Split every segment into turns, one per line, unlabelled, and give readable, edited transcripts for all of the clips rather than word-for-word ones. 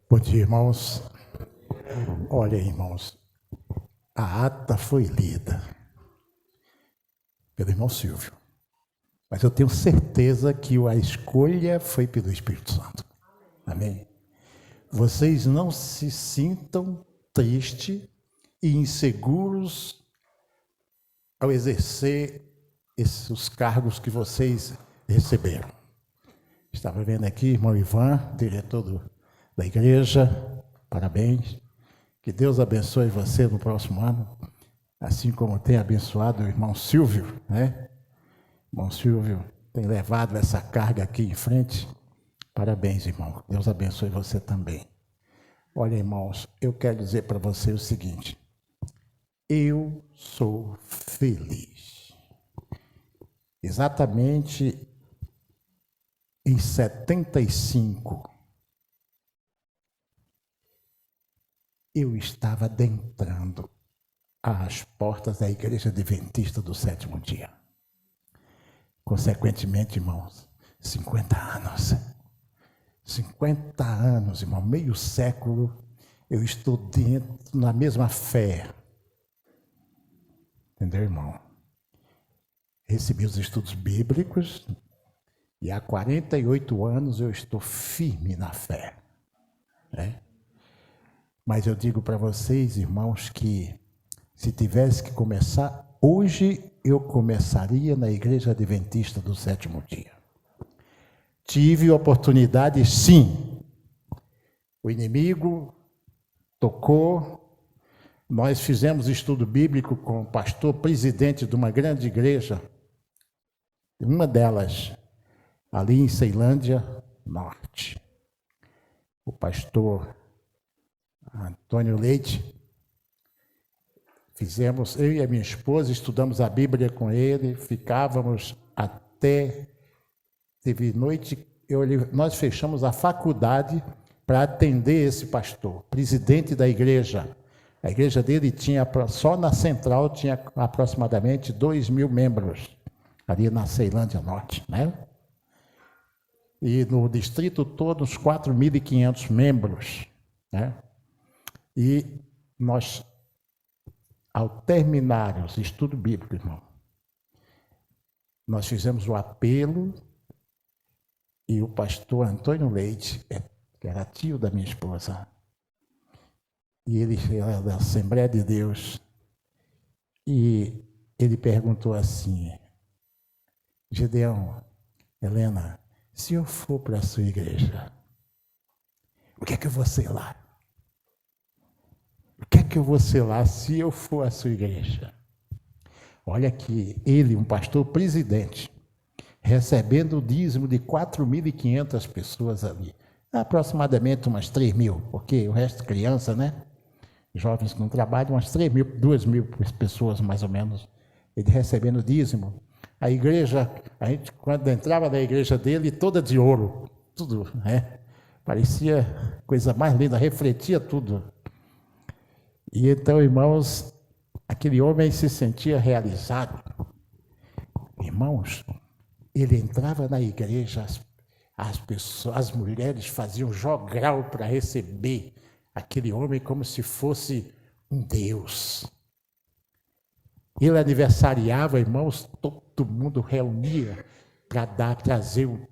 Bom dia, irmãos. Olha, irmãos, a ata foi lida pelo irmão Silvio, mas eu tenho certeza que a escolha foi pelo Espírito Santo. Amém? Vocês não se sintam tristes e inseguros ao exercer os cargos que vocês receberam. Estava vendo aqui, irmão Ivan, diretor da igreja, parabéns. Que Deus abençoe você no próximo ano, assim como tem abençoado o irmão Silvio, né? O irmão Silvio tem levado essa carga aqui em frente. Parabéns, irmão. Deus abençoe você também. Olha, irmãos, eu quero dizer para você o seguinte. Eu sou feliz. Exatamente em 75, eu estava adentrando as portas da Igreja Adventista do Sétimo Dia. Consequentemente, irmãos, 50 anos. 50 anos, irmão, meio século, eu estou dentro na mesma fé. Entendeu, irmão? Recebi os estudos bíblicos e há 48 anos eu estou firme na fé. Né? Mas eu digo para vocês, irmãos, que se tivesse que começar, hoje eu começaria na Igreja Adventista do Sétimo Dia. Tive oportunidade, sim. O inimigo tocou. Nós fizemos estudo bíblico com o pastor presidente de uma grande igreja, uma delas, ali em Ceilândia Norte. O pastor Antônio Leite. Fizemos, eu e a minha esposa, estudamos a Bíblia com ele, ficávamos até... Teve noite, nós fechamos a faculdade para atender esse pastor, presidente da igreja. A igreja dele tinha, só na central, tinha aproximadamente 2.000 membros, ali na Ceilândia Norte, né? E no distrito todo, uns 4.500 membros, né? E nós, ao terminar os estudos bíblicos, irmão, nós fizemos o apelo. E o pastor Antônio Leite, que era tio da minha esposa, e ele era da Assembleia de Deus, e ele perguntou assim, Gedeão, Helena, se eu for para a sua igreja, o que é que eu vou ser lá? O que é que eu vou ser lá se eu for à sua igreja? Olha que ele, um pastor presidente, recebendo o dízimo de 4.500 pessoas ali. Aproximadamente umas 3.000, porque o resto criança, né? Jovens que não trabalham, umas 3.000, 2.000 pessoas mais ou menos. Ele recebendo o dízimo. A igreja, a gente quando entrava na igreja dele, toda de ouro, tudo, né? Parecia coisa mais linda, refletia tudo. E então, irmãos, aquele homem se sentia realizado. Irmãos, ele entrava na igreja, as pessoas, as mulheres faziam jogral para receber aquele homem como se fosse um Deus. Ele aniversariava, irmãos, todo mundo reunia para trazer um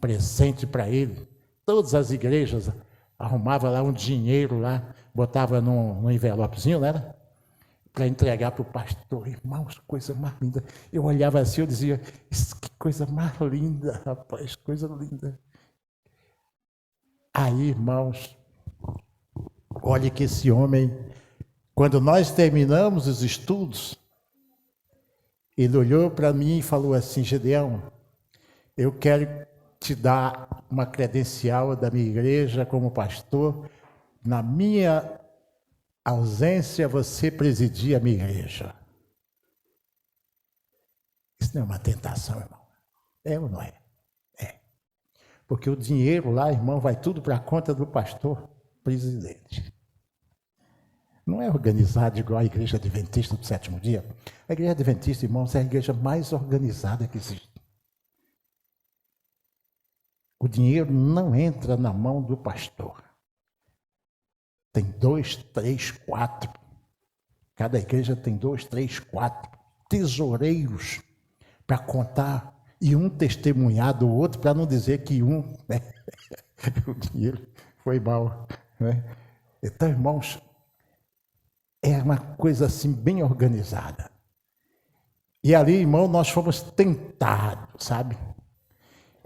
presente para ele. Todas as igrejas arrumavam lá um dinheiro lá, botava num envelopezinho, né? Para entregar para o pastor. Irmãos, coisa mais linda. Eu olhava assim, eu dizia, que coisa mais linda, rapaz, coisa linda. Aí, irmãos, olhe que esse homem, quando nós terminamos os estudos, ele olhou para mim e falou assim, Gedeão, eu quero te dar uma credencial da minha igreja como pastor, na minha ausência, você presidia a minha igreja. Isso não é uma tentação, irmão? É ou não é? É. Porque o dinheiro lá, irmão, vai tudo para a conta do pastor presidente. Não é organizado igual a Igreja Adventista do Sétimo Dia. A Igreja Adventista, irmãos, é a igreja mais organizada que existe. o dinheiro não entra na mão do pastor. Tem 2, 3, 4. Cada igreja tem 2, 3, 4 tesoureiros para contar e um testemunhar do outro para não dizer que o dinheiro foi mal. Né? Então, irmãos, é uma coisa assim bem organizada. E ali, irmão, nós fomos tentados, sabe?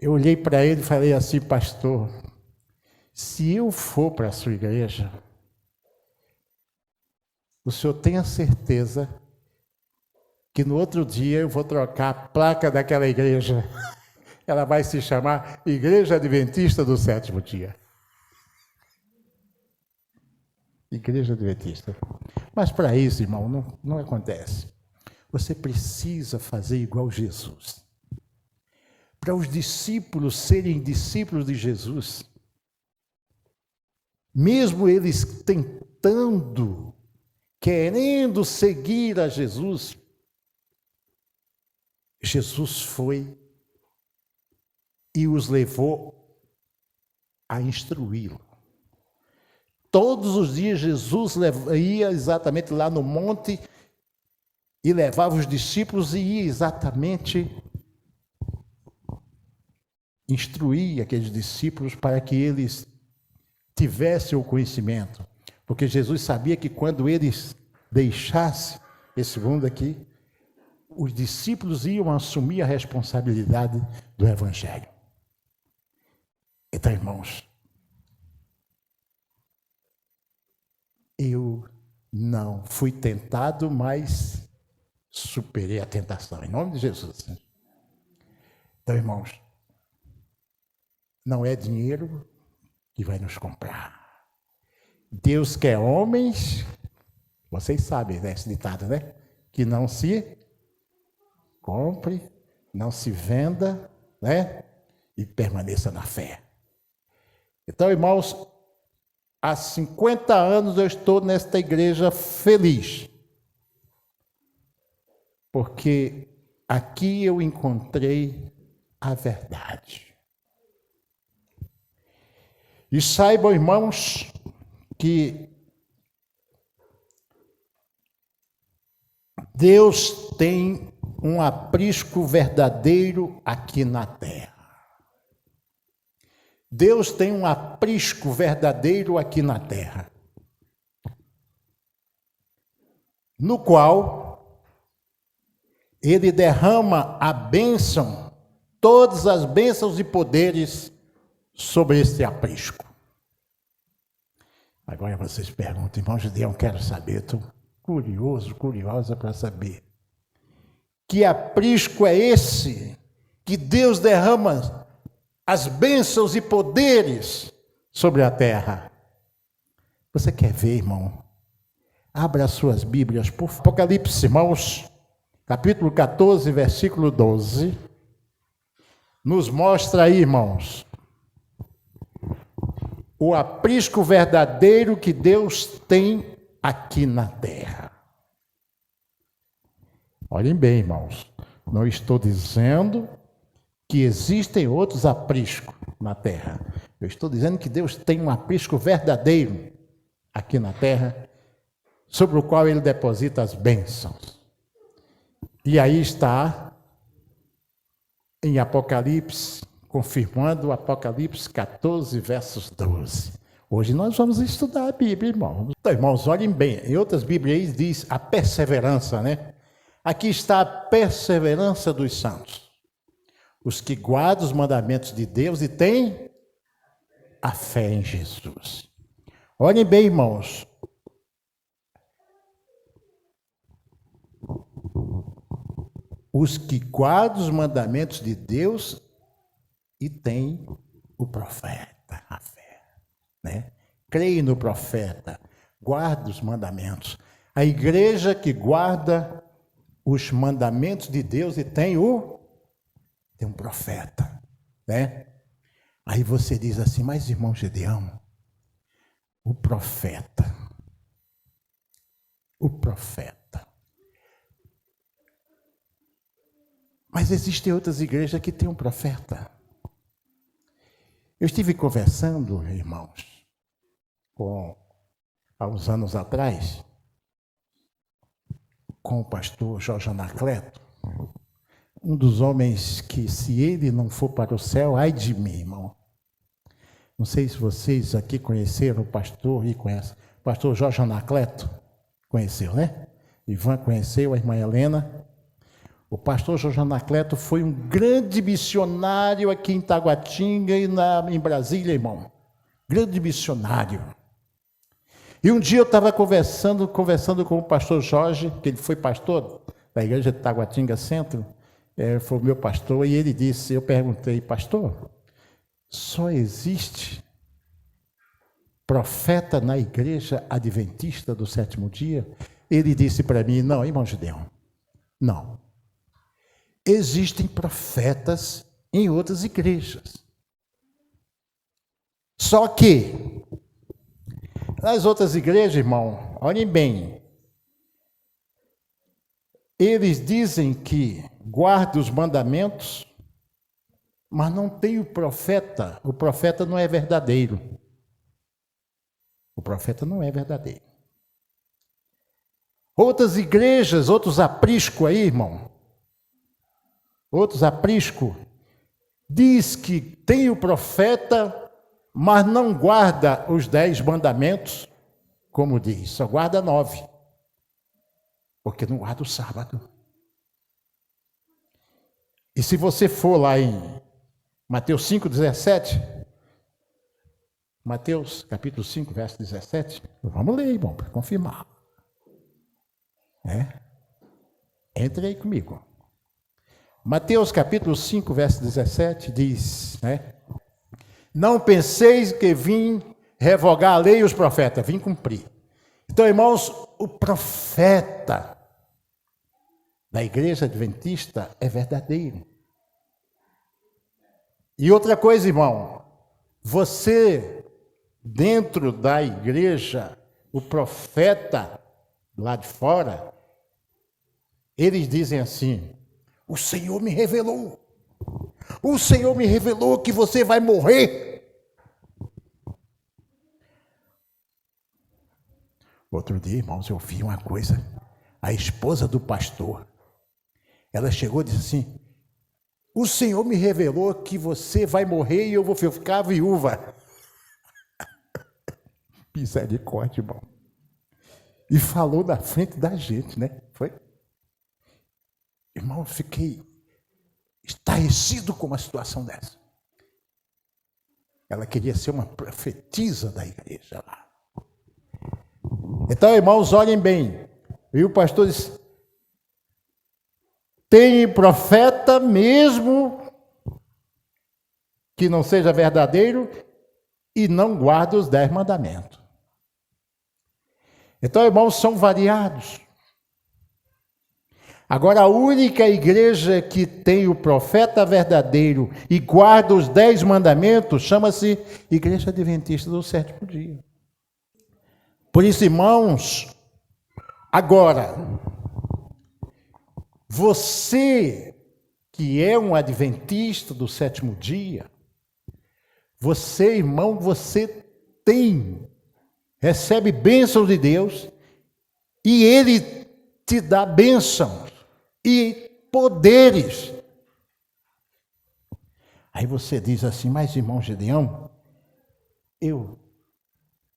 Eu olhei para ele e falei assim, pastor, se eu for para a sua igreja, o senhor tem a certeza que no outro dia eu vou trocar a placa daquela igreja. Ela vai se chamar Igreja Adventista do Sétimo Dia. Igreja Adventista. Mas para isso, irmão, não acontece. Você precisa fazer igual Jesus. Para os discípulos serem discípulos de Jesus, mesmo eles tentando, querendo seguir a Jesus, Jesus foi e os levou a instruí-lo. Todos os dias Jesus ia exatamente lá no monte e levava os discípulos e ia exatamente instruir aqueles discípulos para que eles tivessem o conhecimento. Porque Jesus sabia que quando eles deixassem esse mundo aqui, os discípulos iam assumir a responsabilidade do Evangelho. Então, irmãos, eu não fui tentado, mas superei a tentação, em nome de Jesus. Então, irmãos, não é dinheiro que vai nos comprar. Deus quer homens, vocês sabem, né, esse ditado, né? Que não se compre, não se venda, né? E permaneça na fé. Então, irmãos, há 50 anos eu estou nesta igreja feliz. Porque aqui eu encontrei a verdade. E saibam, irmãos, que Deus tem um aprisco verdadeiro aqui na terra. Deus tem um aprisco verdadeiro aqui na terra, no qual Ele derrama a bênção, todas as bênçãos e poderes sobre este aprisco. Agora vocês perguntam, irmão Gideão, quero saber, estou curiosa para saber. Que aprisco é esse que Deus derrama as bênçãos e poderes sobre a terra? Você quer ver, irmão? Abra as suas Bíblias, por Apocalipse, irmãos, capítulo 14, versículo 12. Nos mostra aí, irmãos, o aprisco verdadeiro que Deus tem aqui na terra. Olhem bem, irmãos, não estou dizendo que existem outros apriscos na terra. Eu estou dizendo que Deus tem um aprisco verdadeiro aqui na terra, sobre o qual Ele deposita as bênçãos. E aí está em Apocalipse, confirmando o Apocalipse 14, versos 12. Hoje nós vamos estudar a Bíblia, irmãos. Então, irmãos, olhem bem, em outras Bíblias diz a perseverança, né? Aqui está a perseverança dos santos. Os que guardam os mandamentos de Deus e têm a fé em Jesus. Olhem bem, irmãos. Os que guardam os mandamentos de Deus e têm o profeta, a fé, né? Creem no profeta, guarda os mandamentos. A igreja que guarda os mandamentos de Deus e tem um profeta, né? Aí você diz assim, mas irmão Gideão, o profeta. Mas existem outras igrejas que têm um profeta. Eu estive conversando, irmãos, há uns anos atrás, com o pastor Jorge Anacleto, um dos homens que, se ele não for para o céu, ai de mim, irmão. Não sei se vocês aqui conheceram o pastor e conhecem. O pastor Jorge Anacleto, conheceu, né? Ivan conheceu, a irmã Helena. O pastor Jorge Anacleto foi um grande missionário aqui em Taguatinga e em Brasília, irmão. Grande missionário. E um dia eu estava conversando com o pastor Jorge, que ele foi pastor da igreja de Taguatinga Centro, foi o meu pastor, e ele disse, eu perguntei, pastor, só existe profeta na igreja adventista do sétimo dia? Ele disse para mim, não, irmão Gideão, não. Existem profetas em outras igrejas. Só que, nas outras igrejas, irmão, olhem bem, eles dizem que guardam os mandamentos, mas não tem o profeta não é verdadeiro. O profeta não é verdadeiro. Outras igrejas, outros apriscos aí, irmão, outros apriscos, diz que tem o profeta, mas não guarda os 10 mandamentos, como diz, só guarda 9, porque não guarda o sábado. E se você for lá em Mateus 5,17, Mateus capítulo 5, verso 17, vamos ler, irmão, para confirmar. Entre aí comigo. Mateus capítulo 5, verso 17 diz, não penseis que vim revogar a lei e os profetas, vim cumprir. Então, irmãos, o profeta da igreja adventista é verdadeiro. E outra coisa, irmão, você, dentro da igreja, o profeta lá de fora, eles dizem assim, o Senhor me revelou que você vai morrer. Outro dia, irmãos, eu vi uma coisa, a esposa do pastor, ela chegou e disse assim, o Senhor me revelou que você vai morrer e eu vou ficar viúva. Misericórdia, irmão. E falou na frente da gente, né? Foi? Irmão, eu fiquei estarrecido com uma situação dessa. Ela queria ser uma profetisa da igreja lá. Então, irmãos, olhem bem. E o pastor disse, tem profeta mesmo que não seja verdadeiro e não guarda os 10 mandamentos. Então, irmãos, são variados. Agora, a única igreja que tem o profeta verdadeiro e guarda os 10 mandamentos chama-se Igreja Adventista do Sétimo Dia. Por isso, irmãos, agora, você que é um adventista do sétimo dia, você, irmão, você recebe bênçãos de Deus e Ele te dá bênçãos e poderes. Aí você diz assim, mas irmão Gideão, eu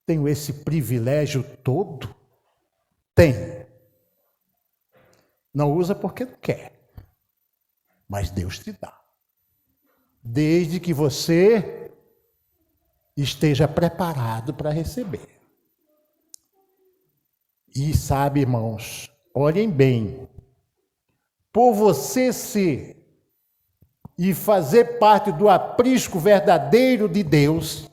tenho esse privilégio todo? Tem. Não usa porque não quer, mas Deus te dá. Desde que você esteja preparado para receber. E sabe, irmãos, olhem bem, por você ser e fazer parte do aprisco verdadeiro de Deus,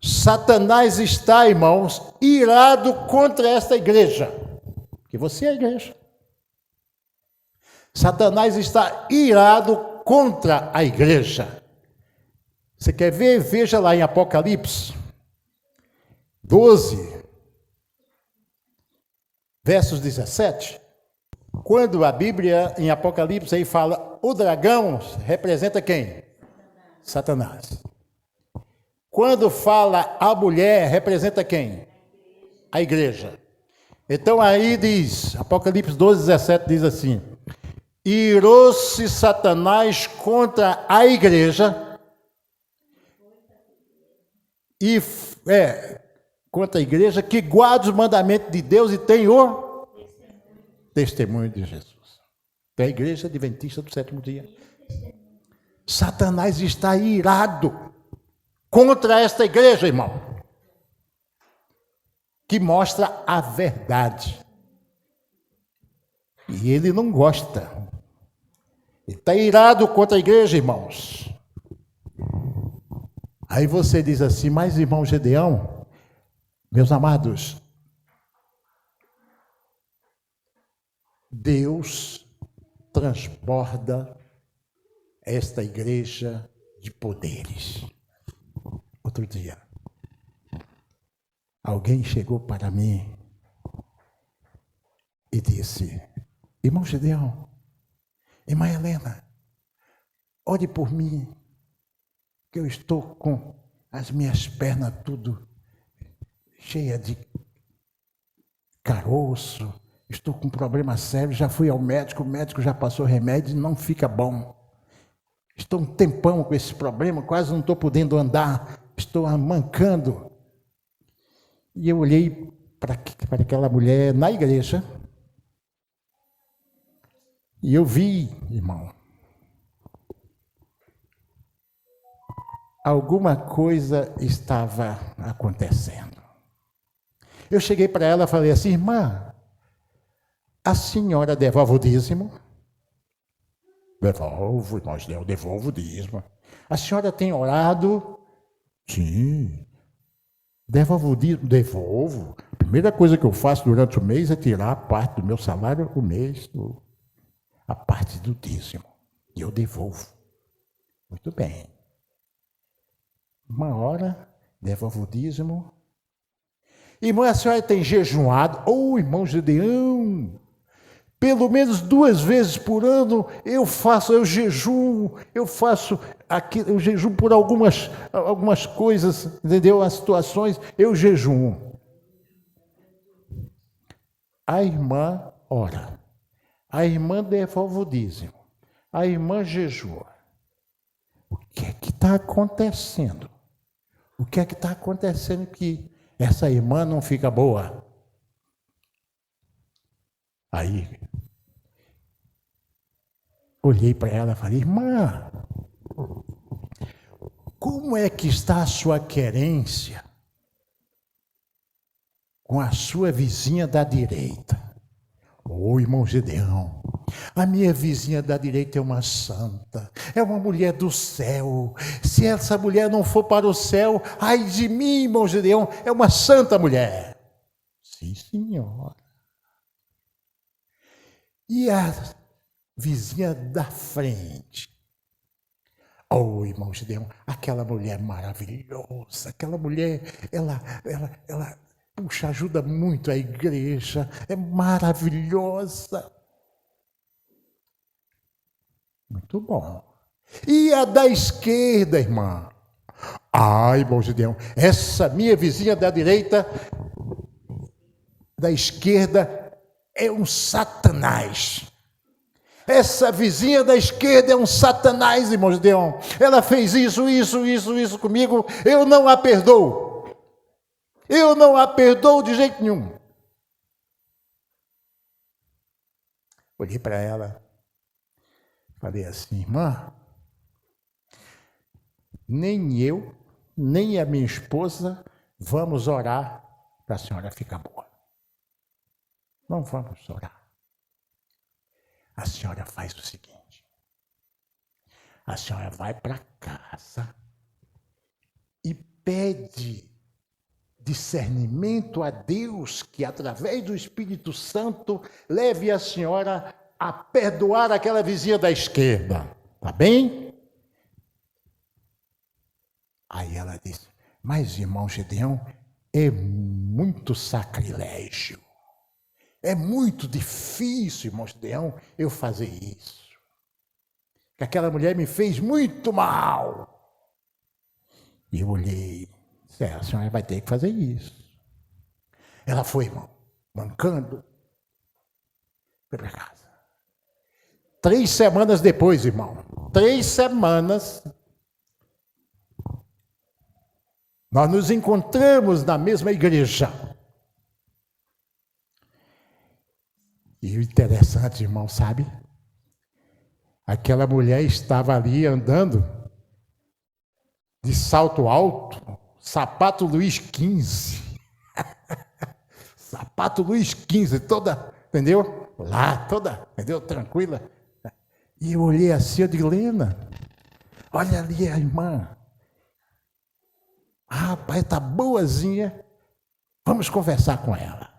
Satanás está, irmãos, irado contra esta igreja, que você é a igreja. Satanás está irado contra a igreja. Você quer ver? Veja lá em Apocalipse 12, versos 17. Quando a Bíblia, em Apocalipse, aí fala, o dragão representa quem? Satanás. Quando fala a mulher, representa quem? A igreja. Então aí diz, Apocalipse 12, 17 diz assim: irou-se Satanás contra a igreja e contra a igreja que guarda os mandamentos de Deus e tem o testemunho de Jesus. É a igreja adventista do sétimo dia. Satanás está irado contra esta igreja, irmão, que mostra a verdade. E ele não gosta. Ele está irado contra a igreja, irmãos. Aí você diz assim: mas irmão Gedeão, meus amados, Deus transborda esta igreja de poderes. Outro dia, alguém chegou para mim e disse: irmão Gedeão, irmã Helena, ore por mim, que eu estou com as minhas pernas tudo cheia de caroço, estou com um problema sério, já fui ao médico, o médico já passou remédio e não fica bom. Estou um tempão com esse problema, quase não estou podendo andar, estou mancando. E eu olhei para aquela mulher na igreja e eu vi, irmão, alguma coisa estava acontecendo. Eu cheguei para ela e falei assim: irmã, a senhora devolve o dízimo? Devolvo, irmãos, eu devolvo o dízimo. A senhora tem orado? Sim. Devolvo o dízimo? Devolvo. A primeira coisa que eu faço durante o mês é tirar a parte do meu salário, o mês, a parte do dízimo. E eu devolvo. Muito bem. Uma hora, devolvo o dízimo. Irmão, a senhora tem jejuado? Irmão Gedeão, pelo menos 2 vezes por ano eu jejuo por algumas coisas, entendeu? As situações, eu jejuo. A irmã ora, a irmã devolve o dízimo, a irmã jejua. O que é que está acontecendo? O que é que está acontecendo que essa irmã não fica boa? Aí, olhei para ela e falei: irmã, como é que está a sua querência com a sua vizinha da direita? Irmão Gedeão, a minha vizinha da direita é uma santa, é uma mulher do céu. Se essa mulher não for para o céu, ai de mim, irmão Gedeão, é uma santa mulher. Sim, senhora. E a vizinha da frente? Irmão Gedeão, aquela mulher maravilhosa, aquela mulher, ela puxa, ajuda muito a igreja, é maravilhosa. Muito bom. E a da esquerda, irmã? Irmão Gedeão, essa minha vizinha da direita, da esquerda, é um satanás. Essa vizinha da esquerda é um satanás, irmão Gedeão. Ela fez isso comigo, eu não a perdoo. Eu não a perdoo de jeito nenhum. Olhei para ela, falei assim: irmã, nem eu, nem a minha esposa vamos orar para a senhora ficar boa. Não vamos orar. A senhora faz o seguinte: a senhora vai para casa e pede discernimento a Deus, que através do Espírito Santo leve a senhora a perdoar aquela vizinha da esquerda. Tá bem? Aí ela disse: mas irmão Gedeão, é muito sacrilégio. É muito difícil, irmão Gedeão, eu fazer isso. Que aquela mulher me fez muito mal. E eu olhei, disse, a senhora vai ter que fazer isso. Ela foi, irmão, mancando, foi para casa. 3 semanas depois, irmão, 3 semanas, nós nos encontramos na mesma igreja. E o interessante, irmão, sabe? Aquela mulher estava ali andando de salto alto, sapato Luiz XV. Sapato Luiz XV, toda, entendeu? Lá, toda, entendeu? Tranquila. E eu olhei assim, eu digo, Lena, olha ali a irmã. Ah, rapaz, está boazinha. Vamos conversar com ela.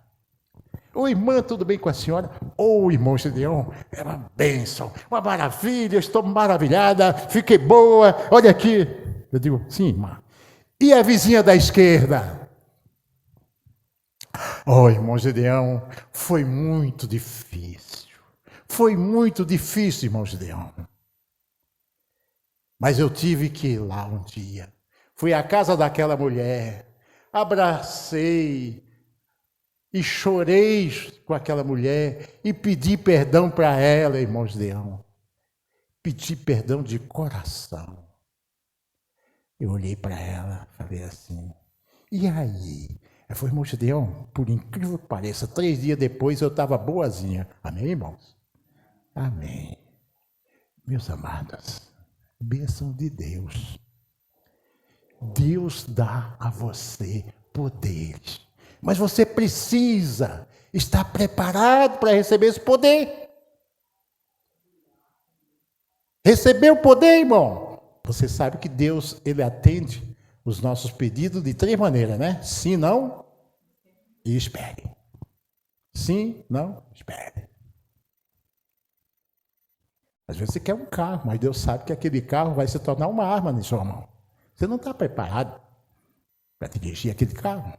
Ô, irmã, tudo bem com a senhora? Ô, irmão Gideon, é uma bênção, uma maravilha, estou maravilhada, fiquei boa, olha aqui. Eu digo, sim, irmã. E a vizinha da esquerda? Ô, irmão Gideon, foi muito difícil. Foi muito difícil, irmão Gideon. Mas eu tive que ir lá um dia. Fui à casa daquela mulher, abracei e chorei com aquela mulher e pedi perdão para ela, irmão Gideon. Pedi perdão de coração. Eu olhei para ela, falei assim, e aí? Ela falou, irmão Gideon, por incrível que pareça, 3 dias depois eu estava boazinha. Amém, irmãos? Amém. Meus amados, bênção de Deus. Deus dá a você poderes. Mas você precisa estar preparado para receber esse poder. Receber o poder, irmão. Você sabe que Deus, Ele atende os nossos pedidos de 3 maneiras, né? Sim, não e espere. Sim, não, espere. Às vezes você quer um carro, mas Deus sabe que aquele carro vai se tornar uma arma na sua mão. Você não está preparado para dirigir aquele carro.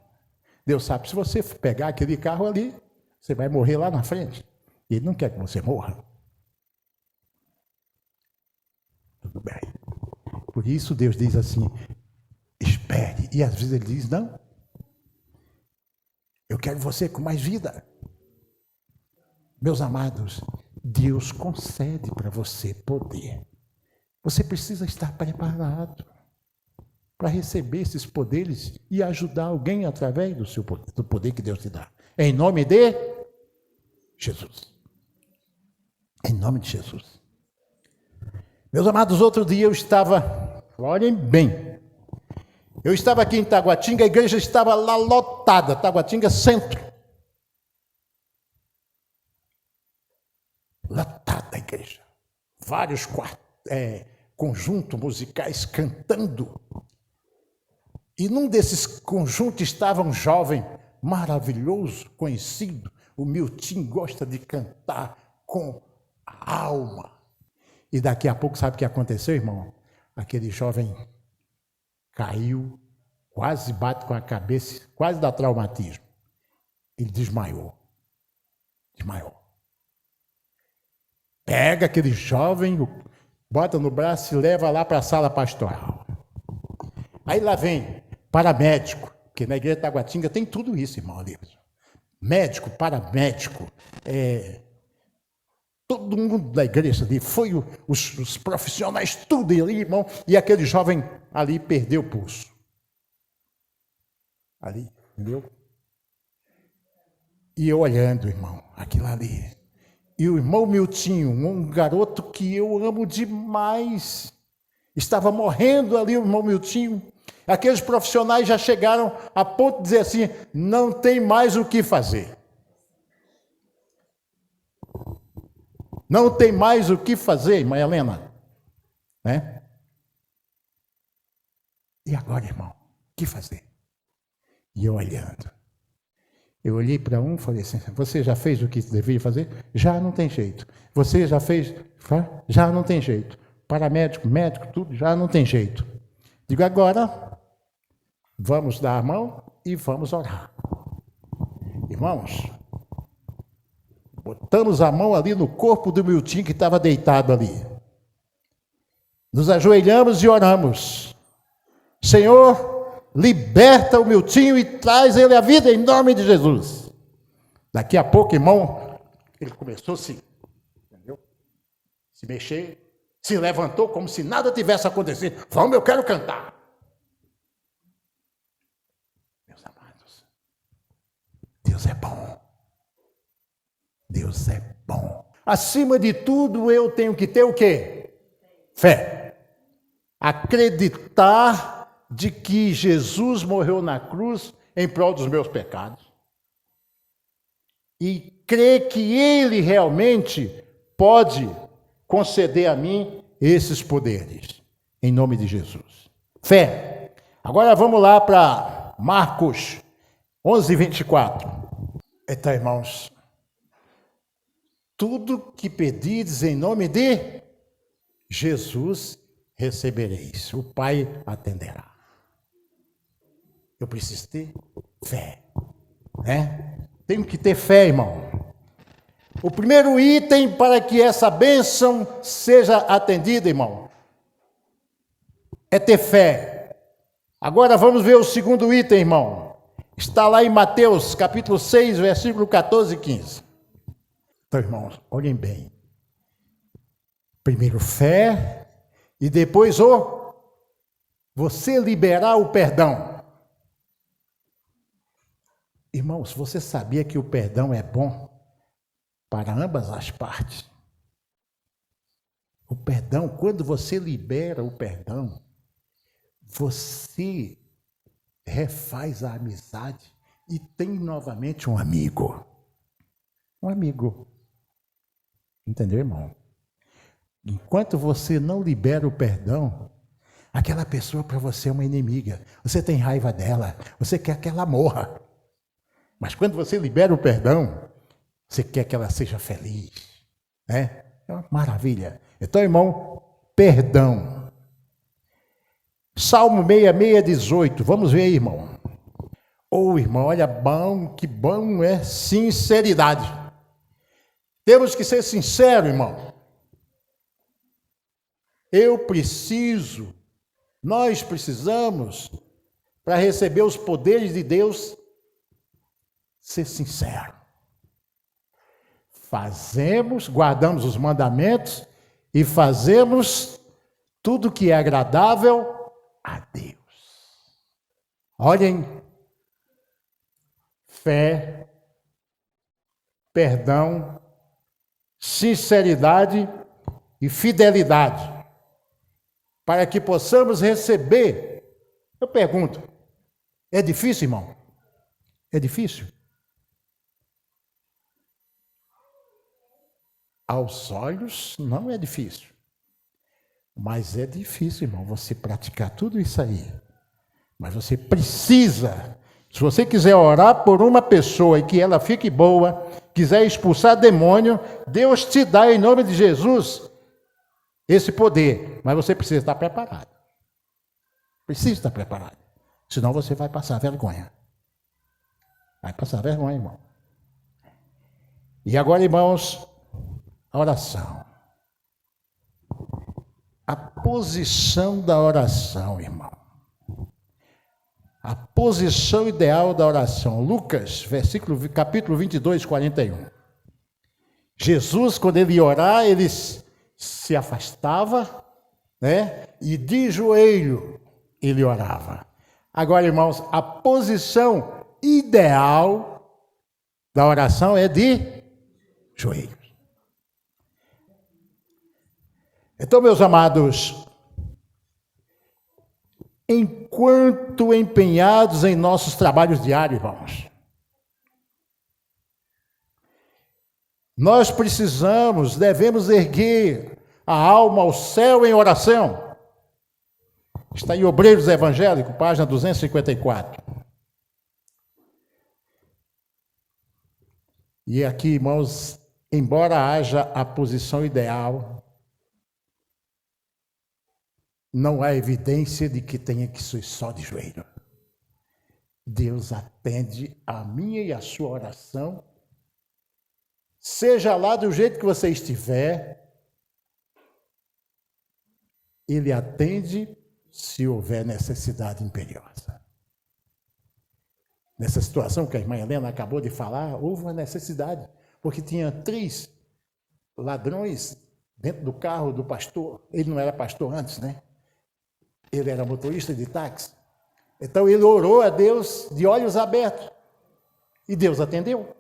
Deus sabe que se você pegar aquele carro ali, você vai morrer lá na frente. E Ele não quer que você morra. Tudo bem. Por isso Deus diz assim, espere. E às vezes Ele diz, não. Eu quero você com mais vida. Meus amados, Deus concede para você poder. Você precisa estar preparado para receber esses poderes e ajudar alguém através do poder que Deus te dá. Em nome de Jesus. Em nome de Jesus. Meus amados, outro dia eu estava, olhem bem, eu estava aqui em Taguatinga, a igreja estava lá lotada, Taguatinga Centro. Lotada a igreja. Vários conjuntos musicais cantando. E num desses conjuntos estava um jovem maravilhoso, conhecido. O Milton gosta de cantar com a alma. E daqui a pouco, sabe o que aconteceu, irmão? Aquele jovem caiu, quase bate com a cabeça, quase dá traumatismo. Ele desmaiou. Desmaiou. Pega aquele jovem, bota no braço e leva lá para a sala pastoral. Aí lá vem paramédico, porque na igreja de Taguatinga tem tudo isso, irmão Alípio. Médico, paramédico, todo mundo da igreja ali, foi os profissionais, tudo ali, irmão, e aquele jovem ali perdeu o pulso. Ali, entendeu? E eu olhando, irmão, aquilo ali. E o irmão Miltinho, um garoto que eu amo demais, estava morrendo ali, o irmão Miltinho. Aqueles profissionais já chegaram a ponto de dizer assim, não tem mais o que fazer. Não tem mais o que fazer, irmã Helena. Né? E agora, irmão, o que fazer? E eu olhando. Eu olhei para um e falei assim, você já fez o que devia fazer? Já não tem jeito. Você já fez? Já não tem jeito. Paramédico, médico, tudo, já não tem jeito. Digo, agora, vamos dar a mão e vamos orar. Irmãos, botamos a mão ali no corpo do Milton que estava deitado ali. Nos ajoelhamos e oramos. Senhor, liberta o Miltinho e traz ele à vida em nome de Jesus. Daqui a pouco, irmão, ele começou a se mexer, se levantou como se nada tivesse acontecido. Vamos, eu quero cantar. Meus amados, Deus é bom. Deus é bom. Acima de tudo, eu tenho que ter o quê? Fé. Acreditar de que Jesus morreu na cruz em prol dos meus pecados. E crer que Ele realmente pode conceder a mim esses poderes. Em nome de Jesus. Fé. Agora vamos lá para Marcos 11:24. Então, irmãos, tudo que pedires em nome de Jesus, recebereis. O Pai atenderá. Eu preciso ter fé, né? Tenho que ter fé, irmão. O primeiro item para que essa bênção seja atendida, irmão, é ter fé. Agora vamos ver o segundo item, irmão. Está lá em Mateus, capítulo 6, versículo 14 e 15. Então, irmãos, olhem bem. Primeiro fé e depois você liberar o perdão. Irmãos, você sabia que o perdão é bom para ambas as partes? O perdão, quando você libera o perdão, você refaz a amizade e tem novamente um amigo. Um amigo. Entendeu, irmão? Enquanto você não libera o perdão, aquela pessoa para você é uma inimiga. Você tem raiva dela, você quer que ela morra. Mas quando você libera o perdão, você quer que ela seja feliz, né? É uma maravilha. Então, irmão, perdão. Salmo 66:18. Vamos ver aí, irmão. Irmão, olha, que bom é sinceridade. Temos que ser sinceros, irmão. Nós precisamos, para receber os poderes de Deus, ser sincero. Guardamos os mandamentos e fazemos tudo que é agradável a Deus. Olhem, fé, perdão, sinceridade e fidelidade, para que possamos receber. Eu pergunto, é difícil, irmão? É difícil? Aos olhos não é difícil, mas é difícil, irmão, você praticar tudo isso aí. Mas você precisa, se você quiser orar por uma pessoa e que ela fique boa, quiser expulsar demônio, Deus te dá em nome de Jesus esse poder, mas você precisa estar preparado. Precisa estar preparado, senão você vai passar vergonha. Vai passar vergonha, irmão. E agora, irmãos, a oração. A posição da oração, irmão. A posição ideal da oração. Lucas, capítulo 22, 41. Jesus, quando ele ia orar, ele se afastava, né? E de joelho ele orava. Agora, irmãos, a posição ideal da oração é de joelho. Então, meus amados, enquanto empenhados em nossos trabalhos diários, irmãos, nós devemos erguer a alma ao céu em oração. Está em Obreiros Evangélicos, página 254. E aqui, irmãos, embora haja a posição ideal, não há evidência de que tenha que ser só de joelho. Deus atende a minha e a sua oração, seja lá do jeito que você estiver, Ele atende se houver necessidade imperiosa. Nessa situação que a irmã Helena acabou de falar, houve uma necessidade, porque tinha 3 ladrões dentro do carro do pastor. Ele não era pastor antes, né? Ele era motorista de táxi. Então ele orou a Deus de olhos abertos. E Deus atendeu.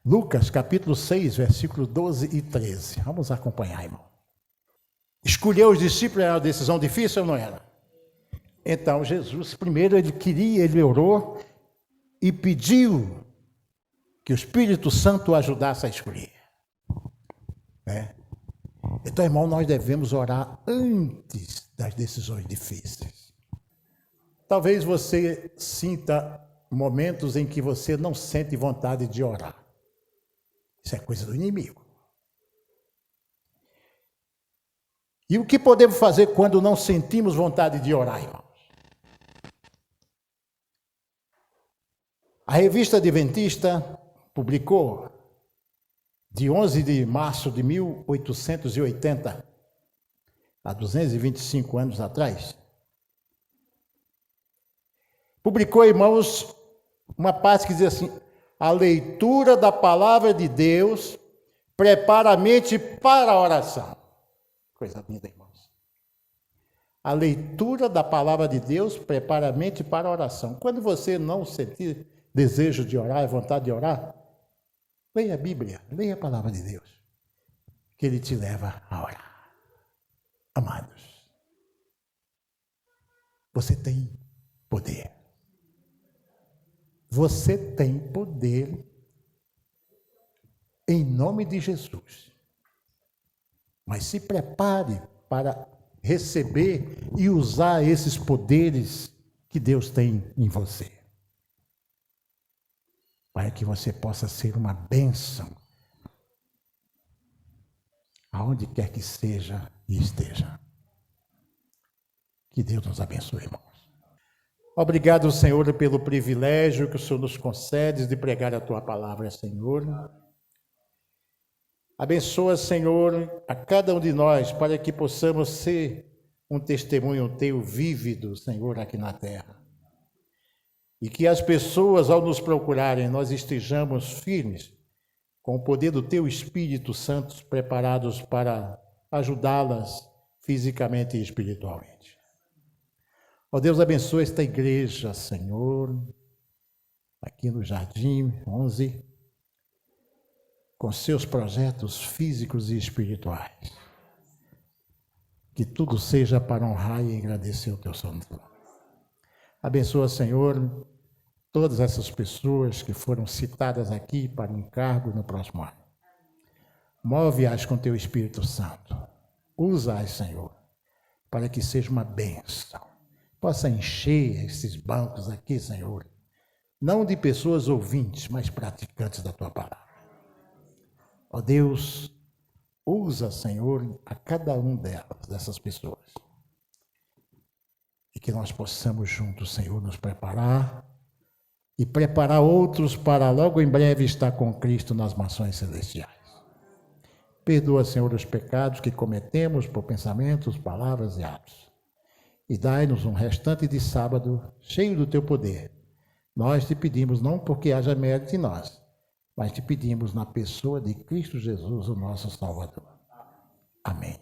Lucas, capítulo 6, versículos 12 e 13. Vamos acompanhar, irmão. Escolher os discípulos era uma decisão difícil ou não era? Então Jesus, primeiro ele orou e pediu que o Espírito Santo o ajudasse a escolher. Então, irmão, nós devemos orar antes das decisões difíceis. Talvez você sinta momentos em que você não sente vontade de orar. Isso é coisa do inimigo. E o que podemos fazer quando não sentimos vontade de orar, irmãos? A revista Adventista publicou, de 11 de março de 1880, há 225 anos atrás, publicou, irmãos, uma parte que diz assim: a leitura da palavra de Deus prepara a mente para a oração. Coisa linda, irmãos. A leitura da palavra de Deus prepara a mente para a oração. Quando você não sentir desejo de orar, vontade de orar, leia a Bíblia, leia a palavra de Deus, que Ele te leva a orar. Amados, você tem poder. Você tem poder em nome de Jesus. Mas se prepare para receber e usar esses poderes que Deus tem em você, para que você possa ser uma bênção aonde quer que seja e esteja. Que Deus nos abençoe, irmãos. Obrigado, Senhor, pelo privilégio que o Senhor nos concede de pregar a Tua palavra, Senhor. Abençoa, Senhor, a cada um de nós, para que possamos ser um testemunho Teu vívido, Senhor, aqui na terra. E que as pessoas, ao nos procurarem, nós estejamos firmes, com o poder do Teu Espírito Santo, preparados para ajudá-las fisicamente e espiritualmente. Ó Deus, abençoa esta igreja, Senhor, aqui no Jardim 11, com seus projetos físicos e espirituais. Que tudo seja para honrar e agradecer o Teu santo nome. Abençoa, Senhor, todas essas pessoas que foram citadas aqui para o encargo no próximo ano. Move-as com Teu Espírito Santo. Usa-as, Senhor, para que seja uma bênção. Possa encher esses bancos aqui, Senhor, não de pessoas ouvintes, mas praticantes da Tua palavra. Ó Deus, usa, Senhor, a cada um dessas pessoas. E que nós possamos juntos, Senhor, nos preparar e preparar outros para logo em breve estar com Cristo nas mansões celestiais. Perdoa, Senhor, os pecados que cometemos por pensamentos, palavras e atos. E dai-nos um restante de sábado cheio do Teu poder. Nós te pedimos não porque haja mérito em nós, mas te pedimos na pessoa de Cristo Jesus, o nosso Salvador. Amém.